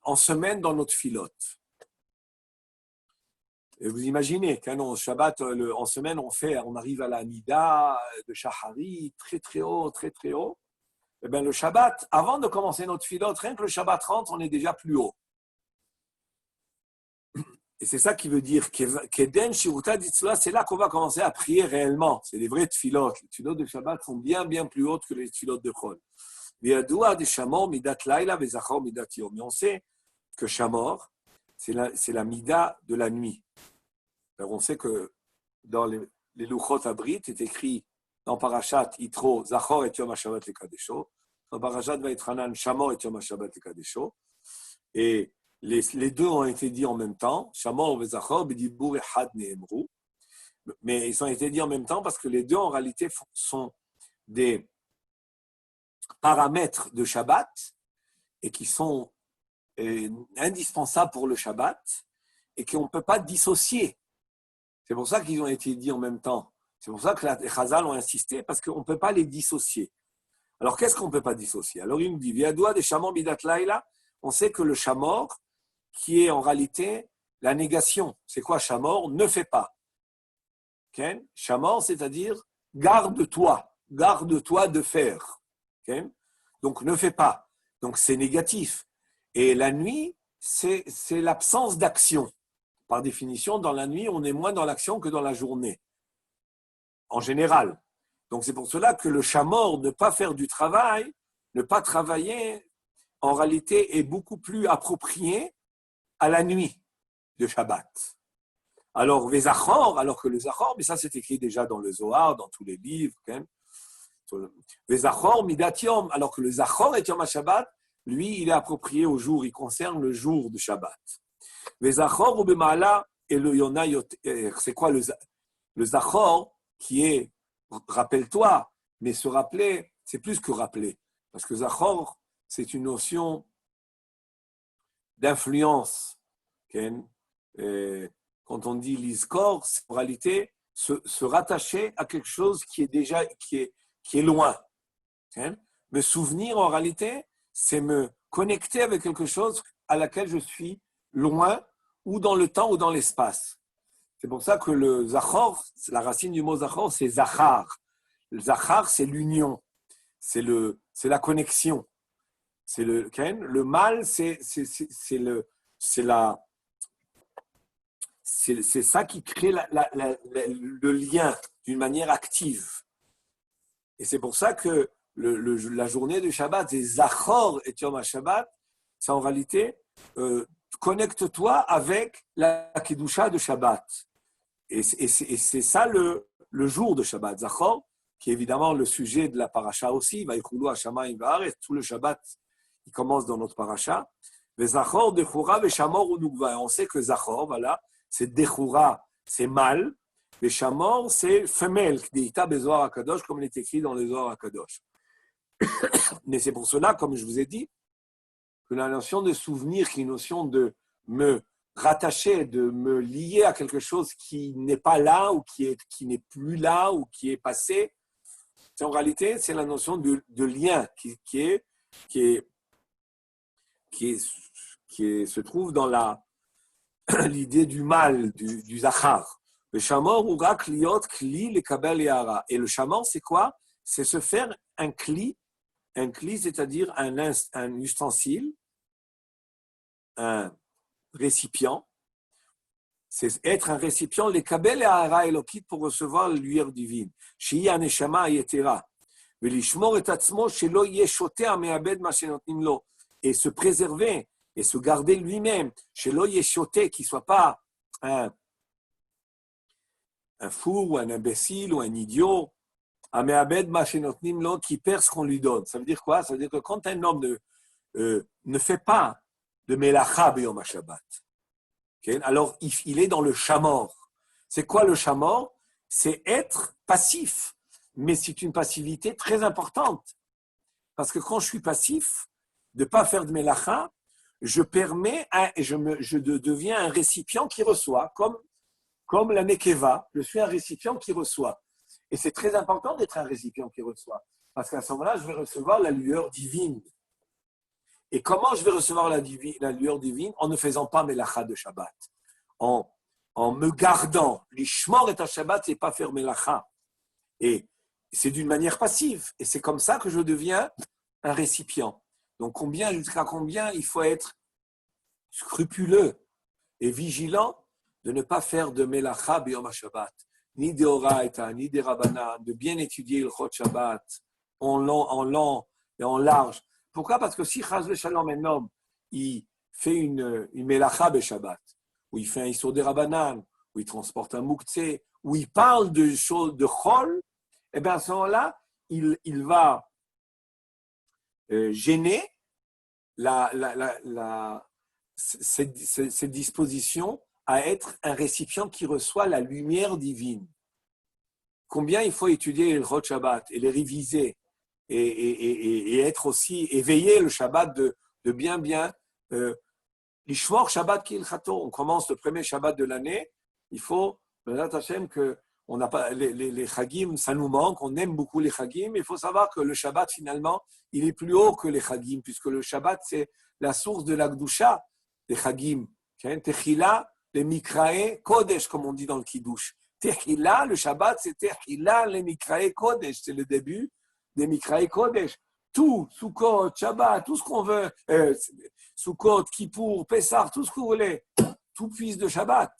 en semaine dans notre filote. Et vous imaginez qu'en Shabbat, en semaine, on arrive à la Nida de Shahari, très haut. Et bien le Shabbat, avant de commencer notre filote, rien que le Shabbat rentre, on est déjà plus haut. Et c'est ça qui veut dire qu'Eden Shiruta Ditzla, c'est là qu'on va commencer à prier réellement. C'est des vrais tfilotes. Les tfilotes de Shabbat sont bien plus hautes que les tfilotes de Chol. Mais on sait que Shamor, c'est la mida de la nuit. Alors on sait que dans les Luchot Abrit, est écrit dans Parashat Yitro, Zachor et Yom HaShabbat Lekadesho. Dans Parashat Vayitranan, Shamor et Yom HaShabbat Lekadesho. Et les deux ont été dits en même temps, Shamor et Zachor, B'dibur Echad Ne'emru. Mais ils ont été dits en même temps parce que les deux, en réalité, sont des paramètres de Shabbat et qui sont indispensables pour le Shabbat et qu'on ne peut pas dissocier. C'est pour ça qu'ils ont été dits en même temps. C'est pour ça que les Chazal ont insisté, parce qu'on ne peut pas les dissocier. Alors, qu'est-ce qu'on ne peut pas dissocier? Alors, il nous dit, Viadoua de Shamor Bidat Laila, on sait que le Shamor, qui est en réalité la négation, c'est quoi Shamor? Ne fais pas. Okay? Shamor, c'est-à-dire, garde-toi de faire. Okay? Donc, ne fais pas. Donc, c'est négatif. Et la nuit, c'est l'absence d'action. Par définition, dans la nuit, on est moins dans l'action que dans la journée, en général. Donc, c'est pour cela que le Shamor, ne pas faire du travail, ne pas travailler, en réalité, est beaucoup plus approprié à la nuit de Shabbat. Alors, Vezachor, alors que le Zachor, mais ça, c'est écrit déjà dans le Zohar, dans tous les livres. Vezachor, Midat Yom, alors que le Zachor et Yom HaShabbat, lui, il est approprié au jour, il concerne le jour de Shabbat. Vezachor ou Bemala et le Yona, c'est quoi le Zachor qui est, rappelle-toi, mais se rappeler, c'est plus que rappeler. Parce que Zachor, c'est une notion d'influence. Quand on dit l'Izkor, c'est en réalité se rattacher à quelque chose qui est loin. Me souvenir, en réalité, c'est me connecter avec quelque chose à laquelle je suis loin, ou dans le temps ou dans l'espace. C'est pour ça que le Zachor, la racine du mot Zachor, c'est Zachar. Le Zachar, c'est l'union, c'est la connexion. Le mal, c'est ça qui crée le lien d'une manière active. Et c'est pour ça que la journée de Shabbat, c'est Zachor et Yom HaShabbat, c'est en réalité connecte-toi avec la Kedusha de Shabbat. Et c'est ça le jour de Shabbat. Zachor, qui est évidemment le sujet de la paracha aussi, Vayichulu Hashamayim Va'aretz, tout le Shabbat, il commence dans notre paracha. Mais Zachor, Dechura, Veshamor ou Nukva. On sait que Zachor, voilà, c'est Dechura, c'est mâle, Veshamor, c'est femelle, Deita Bezohar HaKadosh, comme il est écrit dans le Zohar HaKadosh. Mais c'est pour cela, comme je vous ai dit, que la notion de souvenir, qui est une notion de me rattacher, de me lier à quelque chose qui n'est pas là, ou qui n'est plus là, ou qui est passé, en réalité, c'est la notion de lien qui se trouve dans l'idée du mal, du zachar. Le shamor ou rak liot kli le kabel yara. Et le shamor, c'est quoi? C'est se faire un kli, c'est-à-dire un ustensile, un récipient c'est être un récipient, les kabel et hara elokit pour recevoir la lumière divine. Shehi haneshama yetera. Velishmor et atzmo shelo yeshote ameabed ma shenotnim lo. Et se préserver et se garder lui-même. Shelo yeshote, qu'il ne soit pas un fou ou un imbécile ou un idiot. Ameabed ma shenotnim lo, qui perd ce qu'on lui donne. Ça veut dire quoi? Ça veut dire que quand un homme ne fait pas de melacha b'yom HaShabbat, okay? Alors il est dans le shamor. C'est quoi le shamor? C'est être passif, mais c'est une passivité très importante. Parce que quand je suis passif, de ne pas faire de melacha, je deviens un récipient qui reçoit, comme la nekeva, je suis un récipient qui reçoit. Et c'est très important d'être un récipient qui reçoit, parce qu'à ce moment-là, je vais recevoir la lueur divine. Et comment je vais recevoir la lueur divine? En ne faisant pas melacha de Shabbat, en me gardant. L'ishmor et à Shabbat, c'est pas faire melacha. Et c'est d'une manière passive. Et c'est comme ça que je deviens un récipient. Donc jusqu'à combien il faut être scrupuleux et vigilant de ne pas faire de melacha b'yom HaShabbat, ni de oraita, ni de rabbanan, de bien étudier le Chot Shabbat en long et en large. Pourquoi? Parce que si chas v'shalom un homme, il fait une melacha b'Shabbat, ou il fait un issur de rabbanan, ou il transporte un mouktsé, ou il parle de choses de chol, et bien à ce moment-là, il va gêner cette disposition à être un récipient qui reçoit la lumière divine. Combien il faut étudier le Chot Shabbat et les réviser et être aussi éveillé le Shabbat de bien l'Ishmor Shabbat ki ilchato. On commence le premier Shabbat de l'année. Il faut, Bezrat Hashem, que on n'a pas les Chagim, ça nous manque. On aime beaucoup les Chagim. Il faut savoir que le Shabbat finalement, il est plus haut que les Chagim, puisque le Shabbat c'est la source de la Gdusha des Chagim. Techila, les Mikrae Kodesh, comme on dit dans le Kiddush. Techila, le Shabbat, c'est Techila, les Mikrae Kodesh. C'est le début des Mikrae Kodesh. Tout, Sukkot, Shabbat, tout ce qu'on veut, Sukkot, Kippour, Pessah, tout ce que vous voulez, tout puise de Shabbat.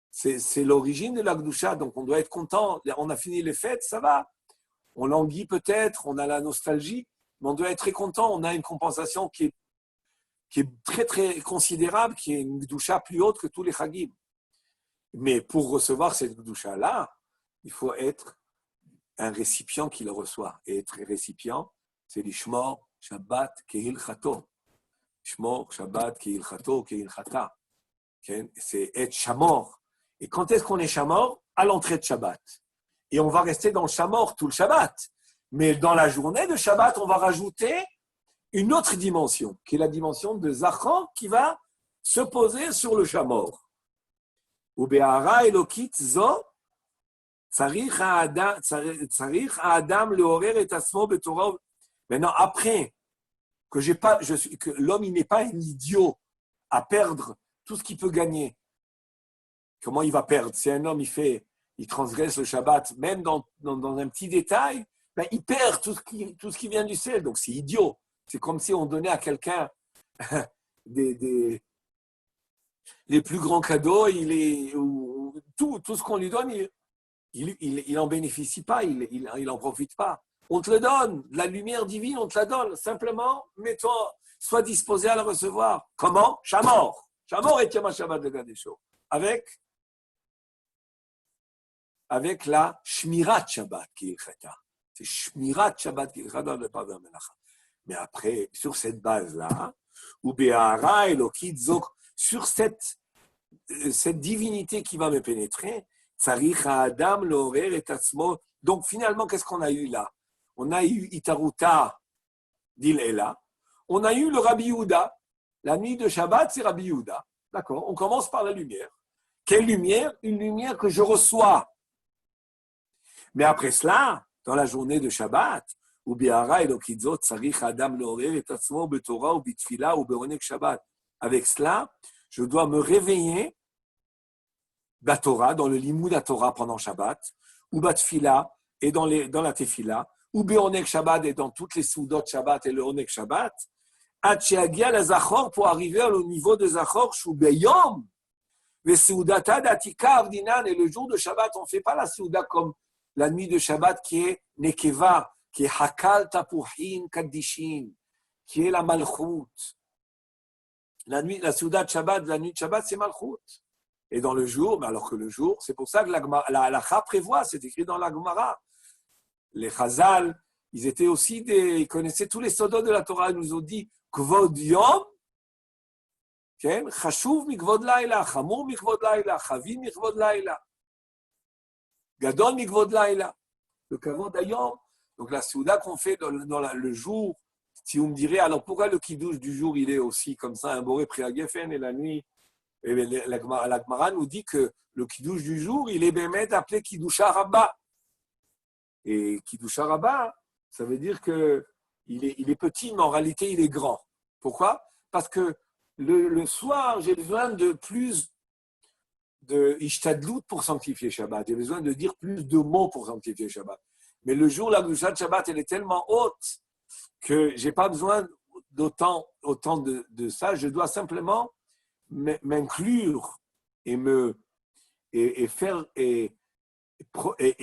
C'est l'origine de la Gdusha, donc on doit être content. On a fini les fêtes, ça va. On languit peut-être, on a la nostalgie, mais on doit être très content. On a une compensation qui est très, très considérable, qui est une Gdusha plus haute que tous les Chagim. Mais pour recevoir cette Gdusha-là, il faut être un récipient qui le reçoit. Et être récipient, c'est l'Ishmor Shabbat Kehilchato. Ishmor Shabbat Kehilchato, Kehilchata. C'est être Shamor. Et quand est-ce qu'on est Shamor? À l'entrée de Shabbat. Et on va rester dans le Shamor tout le Shabbat. Mais dans la journée de Shabbat, on va rajouter une autre dimension, qui est la dimension de Zachor, qui va se poser sur le Shamor. Ube'ara elokit zo, tzarich ha'adam lehorer et asmo betorah. Maintenant, après que l'homme il n'est pas un idiot à perdre tout ce qu'il peut gagner. Comment il va perdre? Si un homme il transgresse le Shabbat, même dans un petit détail, ben, il perd tout ce qui vient du ciel. Donc c'est idiot. C'est comme si on donnait à quelqu'un les plus grands cadeaux, tout ce qu'on lui donne, il n'en bénéficie pas, il n'en profite pas. On te le donne, la lumière divine, on te la donne. Simplement, sois disposé à la recevoir. Comment? Shamor. Shamor et Yom Shabbat de Gadesho. Avec la Shmirat Shabbat qui est Chata. C'est Shmirat Shabbat qui est Chata, ne pas vers Melacha. Mais après, sur cette base-là, ou Be'ara Elokit Zok, sur cette divinité qui va me pénétrer, Tzarich Ha'adam L'Orer et Atzmo. Donc finalement, qu'est-ce qu'on a eu là? On a eu Itaruta d'Ilela. On a eu le Rabbi Yehuda. La nuit de Shabbat, c'est Rabbi Yehuda. D'accord? On commence par la lumière. Quelle lumière? Une lumière que je reçois. Mais après cela, dans la journée de Shabbat, ou Biara Elokizot, Tzarich Adam L'Orer et Atzmo Betorah ou Bitfila ou Beronek Shabbat. Avec cela, je dois me réveiller la Torah, dans le Limoud à Torah pendant Shabbat, ou Batfila et dans la Tefila, ou Beronek Shabbat et dans toutes les Soudot Shabbat et le Onek Shabbat, Atcheagia la Zachor pour arriver au niveau de Zachor, Shubeyom, Veseudata datika avdinan, et le jour de Shabbat, on ne fait pas la Seuda comme la nuit de Shabbat qui est Nekeva, qui est Hakal Tapuhin Kaddishin, qui est la Malchut. La nuit, la Seuda de Shabbat, la nuit de Shabbat, c'est Malchut. Et dans le jour, alors que le jour, c'est pour ça que la halakha prévoit, c'est écrit dans la Gemara. Les Chazal, ils connaissaient tous les sodos de la Torah, ils nous ont dit Kvod Yom, Chashuv mikvod laila, Chamur mikvod laila, Chavim mikvod laila, Gadol mikvod laila. Le Kavod Ayom, donc la Souda qu'on fait dans le jour, si vous me direz, alors pourquoi le Kiddush du jour, il est aussi comme ça, un Boré Priagefen, et la nuit, et la Gemara nous dit que le Kiddush du jour, il est bémet appelé Kiddusha Rabbah. Et Kiddusha Rabbah, ça veut dire qu'il est petit, mais en réalité, il est grand. Pourquoi? Parce que le soir, j'ai besoin de plus de Ishtadlout pour sanctifier Shabbat. J'ai besoin de dire plus de mots pour sanctifier Shabbat. Mais le jour, la Gdusha de Shabbat, elle est tellement haute que je n'ai pas besoin autant de ça. Je dois simplement m'inclure et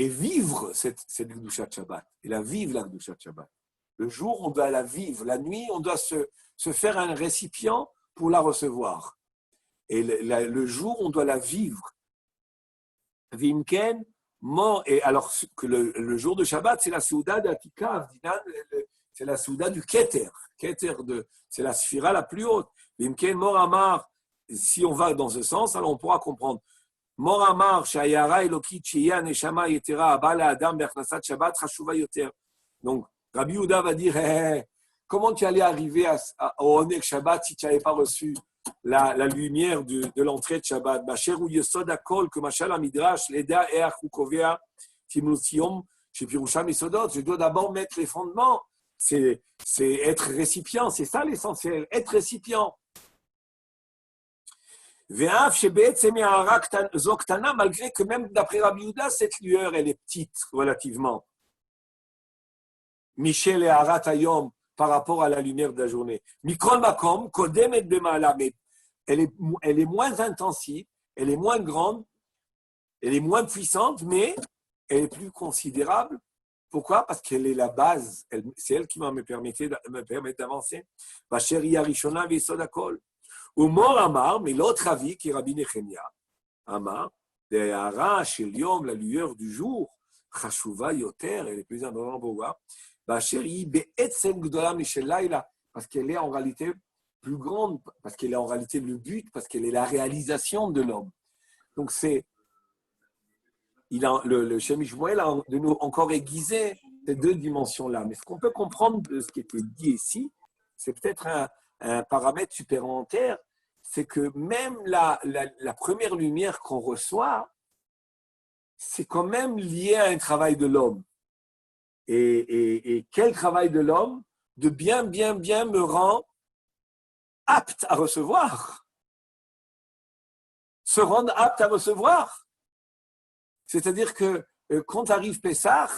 vivre cette Gdusha de Shabbat. Et la vivre, la Gdusha de Shabbat. Le jour, on doit la vivre. La nuit, on doit se faire un récipient pour la recevoir. Et le jour, on doit la vivre. Vimken, et alors que le jour de Shabbat, c'est la Souda d'Atika, c'est la Souda du Keter. C'est la Sphira la plus haute. Vimken, Mor Amar, si on va dans ce sens, alors on pourra comprendre. Mor Amar, Shayara Elokit, Sheya Neshama Yetera, Abala Adam, Bernasat Shabbat, Hashuva Yoter. Donc, Rabbi Yehuda va dire, comment tu allais arriver au Onek Shabbat si tu n'avais pas reçu la lumière de l'entrée de Shabbat? Bacher ou Yesod Akol, que Machal Amidrash, Leda et Achukovea, Timlusiom, chez Pirusham et Sodot. Je dois d'abord mettre les fondements. C'est être récipient, c'est ça l'essentiel, être récipient. Ve'af Shebet Semi'ara Zoktana, malgré que même d'après Rabbi Yehuda, cette lueur, elle est petite relativement. Michel et Harat Ayom, par rapport à la lumière de la journée. Mikol Makom, Kodem et Bemala, mais elle est moins intensive, elle est moins grande, elle est moins puissante, mais elle est plus considérable. Pourquoi? Parce qu'elle est la base, c'est elle qui me permet d'avancer. Bacheri Arishona Vesod Akol. Ou Mor Amar, mais l'autre avis qui est Rabbi Nechemia, Amar, de Hara Shel Yom, la lueur du jour, Chashuva Yoter, elle est plus importante pour voir. Parce qu'elle est en réalité plus grande, parce qu'elle est en réalité le but, parce qu'elle est la réalisation de l'homme. Donc le Shemish Moël a de nous encore aiguisé ces deux dimensions-là. Mais ce qu'on peut comprendre de ce qui était dit ici, c'est peut-être un paramètre supplémentaire, c'est que même la première lumière qu'on reçoit, c'est quand même lié à un travail de l'homme. Et quel travail de l'homme de bien me rend apte à recevoir. Se rendre apte à recevoir. C'est-à-dire que quand arrive Pessah,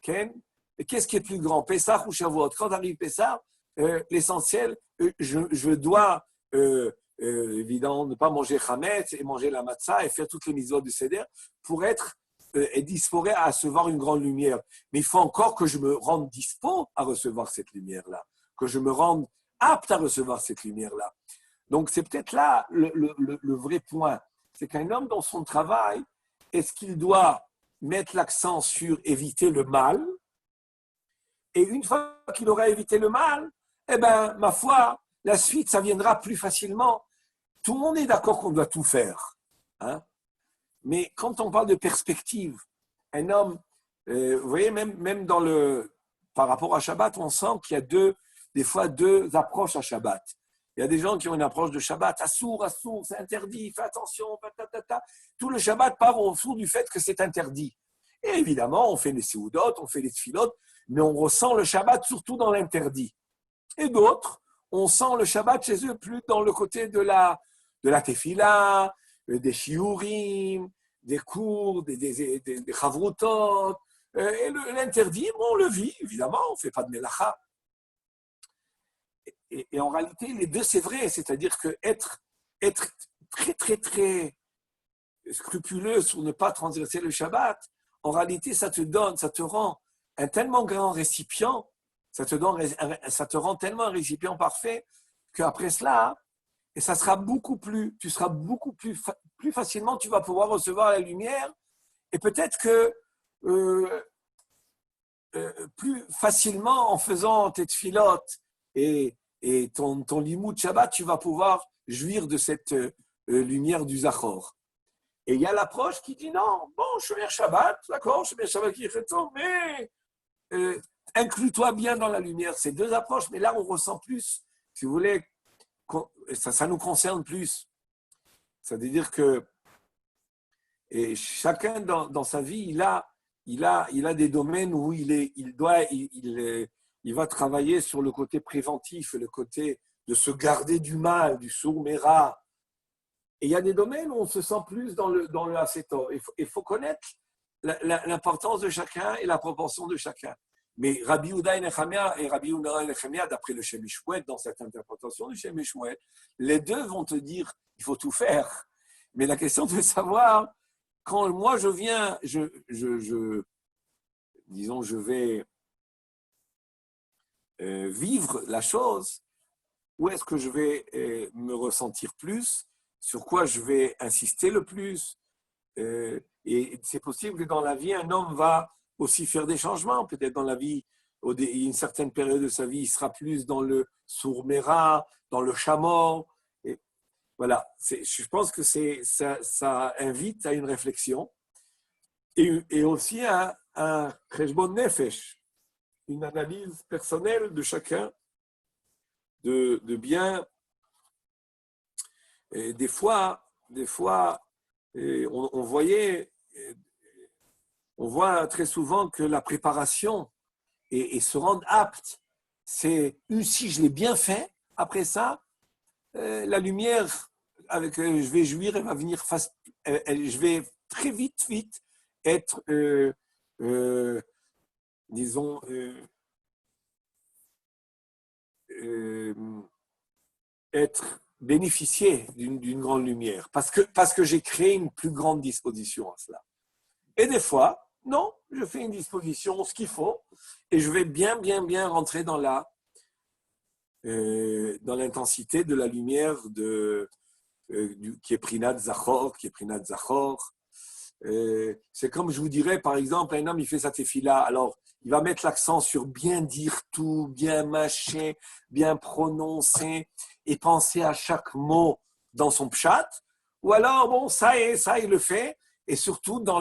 qu'est-ce qui est plus grand, Pessah ou Shavuot? Quand arrive Pessah, l'essentiel, je dois évidemment ne pas manger Chametz et manger la matzah et faire toutes les mitzvot du Seder pour être disposé à recevoir une grande lumière. Mais il faut encore que je me rende dispo à recevoir cette lumière-là, que je me rende apte à recevoir cette lumière-là. Donc c'est peut-être là le vrai point. C'est qu'un homme dans son travail, est-ce qu'il doit mettre l'accent sur éviter le mal? Et une fois qu'il aura évité le mal, eh bien, ma foi, la suite, ça viendra plus facilement. Tout le monde est d'accord qu'on doit tout faire. Hein? Mais quand on parle de perspective, un homme, vous voyez, même par rapport à Shabbat, on sent qu'il y a des fois deux approches à Shabbat. Il y a des gens qui ont une approche de Shabbat, assour, c'est interdit, fais attention, tout le Shabbat part autour du fait que c'est interdit. Et évidemment, on fait les séoudotes, on fait les tfilotes, mais on ressent le Shabbat surtout dans l'interdit. Et d'autres, on sent le Shabbat chez eux plus dans le côté de la tefila, des shiurim, des cours, des chavrutot. Et l'interdit, on le vit, évidemment, on ne fait pas de melacha. Et en réalité, les deux, c'est vrai. C'est-à-dire que être très, très, très scrupuleux sur ne pas transgresser le Shabbat, en réalité, ça te rend un tellement grand récipient, ça te rend tellement un récipient parfait qu'après cela, et ça sera tu seras beaucoup plus facilement, tu vas pouvoir recevoir la lumière, et peut-être que plus facilement en faisant tes tfilotes et ton limoud Shabbat, tu vas pouvoir jouir de cette lumière du Zachor. Et il y a l'approche qui dit non, bon, Shomer Shabbat, d'accord, Shomer Shabbat qui est mais inclus-toi bien dans la lumière. C'est deux approches, mais là on ressent plus, si vous voulez, ça nous concerne plus. Ça veut dire que chacun dans sa vie, il a des domaines où il va travailler sur le côté préventif, le côté de se garder du mal, du sourd-méra. Et il y a des domaines où on se sent plus dans le acétor. Il faut connaître l'importance de chacun et la proportion de chacun. Mais Rabbi Yehuda et Rabbi Yehuda et Nechemia, d'après le Shem Mishmuel, dans cette interprétation du Shem Mishmuel, les deux vont te dire il faut tout faire. Mais la question de savoir, quand moi je viens, disons, je vais vivre la chose, où est-ce que je vais me ressentir plus, sur quoi je vais insister le plus. Et c'est possible que dans la vie, un homme va aussi faire des changements. Peut-être dans la vie, une certaine période de sa vie, il sera plus dans le sourd-méra, dans le chamor. Et voilà, je pense que ça invite à une réflexion et aussi à un cheshbon nefesh, une analyse personnelle de chacun, de bien. Et des fois, on voit très souvent que la préparation et se rendre apte, c'est si je l'ai bien fait, après ça, la lumière avec laquelle je vais jouir, elle va venir je vais très vite être, disons, être bénéficier d'une grande lumière, parce que j'ai créé une plus grande disposition à cela. Et des fois, non, je fais une disposition, ce qu'il faut, et je vais bien rentrer dans l'intensité de la lumière qui est Prinat Zachor, c'est comme je vous dirais, par exemple, un homme, il fait sa tefila, alors il va mettre l'accent sur bien dire tout, bien mâcher, bien prononcer et penser à chaque mot dans son pshat, ou alors, bon, ça il le fait, et surtout dans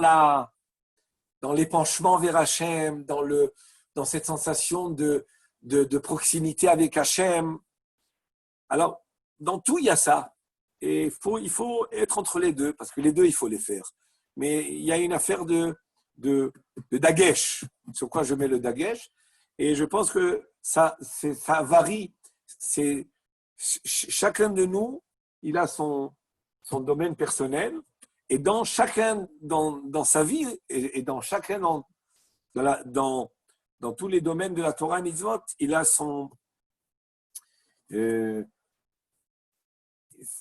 l'épanchement vers Hachem, dans cette sensation de proximité avec Hachem. Alors, dans tout, il y a ça. Et il faut être entre les deux, parce que les deux, il faut les faire. Mais il y a une affaire de dagesh, sur quoi je mets le dagesh, et je pense que ça varie. Chacun de nous, il a son domaine personnel, et dans chacun, dans sa vie, et dans chacun, dans tous les domaines de la Torah et Mitzvot, il a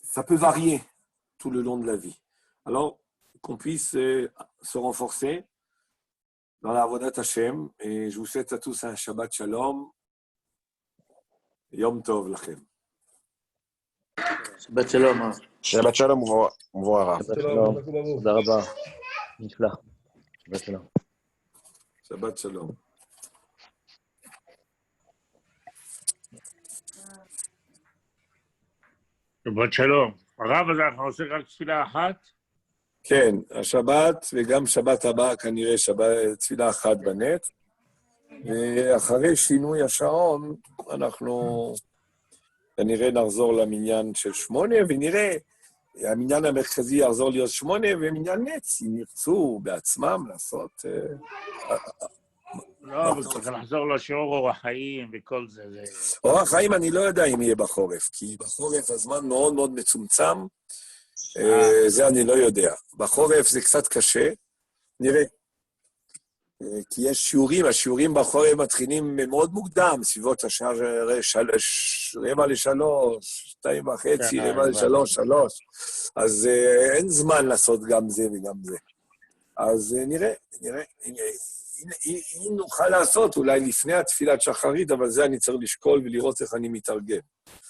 ça peut varier tout le long de la vie. Alors, qu'on puisse se renforcer dans la Avodat Hashem, et je vous souhaite à tous un Shabbat Shalom, Yom Tov Lachem. Shabbat Shalom. Shabbat Shalom, on voit Rav. Shabbat Shalom. תודה רבה. נפלא. Shabbat Shalom. Shabbat Shalom. שבת שלום. הרב, אז אנחנו עושים רק תפילה אחת? כן, השבת וגם שבת הבאה כנראה תפילה אחת בנט, ואחרי שינוי השעון אנחנו כנראה נחזור למניין של 8, ונראה, המניין המרכזי יחזור להיות 8, ומניין נץ, אם ירצו בעצמם לעשות... לא, אבל צריך לחזור לשיעור אורח חיים וכל זה. אורח חיים אני לא יודע אם יהיה בחורף, כי בחורף הזמן מאוד מאוד מצומצם, זה אני לא יודע. בחורף זה קצת קשה, נראה. כי יש שיעורים, השיעורים בחורף מתחילים מאוד מוקדם, סביבות השעה 2:45, 2:30, 3:45, אז אין זמן לעשות גם זה וגם זה. אז נראה. אם נוכל לעשות, אולי לפני התפילת שחרית, אבל זה אני צריך לשקול ולראות איך אני מתרגם.